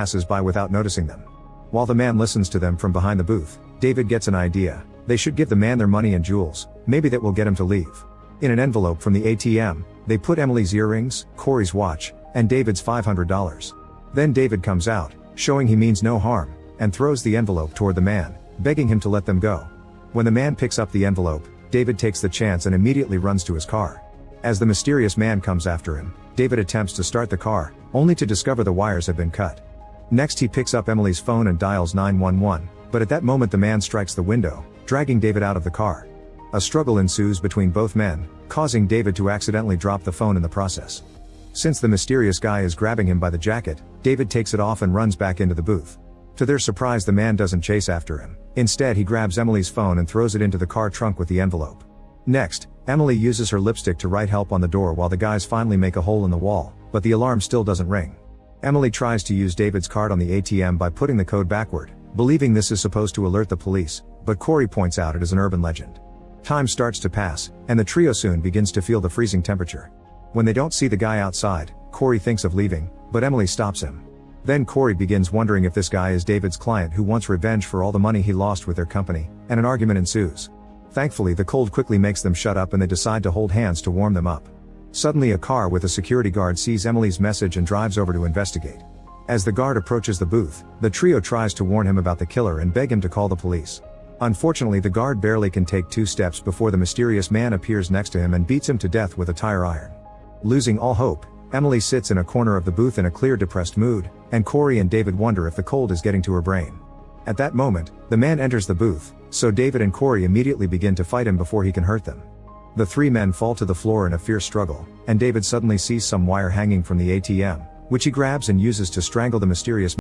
passes by without noticing them. While the man listens to them from behind the booth, David gets an idea. They should give the man their money and jewels, maybe that will get him to leave. In an envelope from the ATM, they put Emily's earrings, Corey's watch, and David's $500. Then David comes out, showing he means no harm, and throws the envelope toward the man, begging him to let them go. When the man picks up the envelope, David takes the chance and immediately runs to his car. As the mysterious man comes after him, David attempts to start the car, only to discover the wires have been cut. Next he picks up Emily's phone and dials 911, but at that moment the man strikes the window, dragging David out of the car. A struggle ensues between both men, causing David to accidentally drop the phone in the process. Since the mysterious guy is grabbing him by the jacket, David takes it off and runs back into the booth. To their surprise, the man doesn't chase after him. Instead, he grabs Emily's phone and throws it into the car trunk with the envelope. Next, Emily uses her lipstick to write help on the door while the guys finally make a hole in the wall, but the alarm still doesn't ring. Emily tries to use David's card on the ATM by putting the code backward, believing this is supposed to alert the police, but Corey points out it is an urban legend. Time starts to pass, and the trio soon begins to feel the freezing temperature. When they don't see the guy outside, Corey thinks of leaving, but Emily stops him. Then Corey begins wondering if this guy is David's client who wants revenge for all the money he lost with their company, and an argument ensues. Thankfully, the cold quickly makes them shut up and they decide to hold hands to warm them up. Suddenly, a car with a security guard sees Emily's message and drives over to investigate. As the guard approaches the booth, the trio tries to warn him about the killer and beg him to call the police. Unfortunately, the guard barely can take 2 steps before the mysterious man appears next to him and beats him to death with a tire iron. Losing all hope, Emily sits in a corner of the booth in a clear, depressed mood, and Corey and David wonder if the cold is getting to her brain. At that moment, the man enters the booth, so David and Corey immediately begin to fight him before he can hurt them. The 3 men fall to the floor in a fierce struggle, and David suddenly sees some wire hanging from the ATM, which he grabs and uses to strangle the mysterious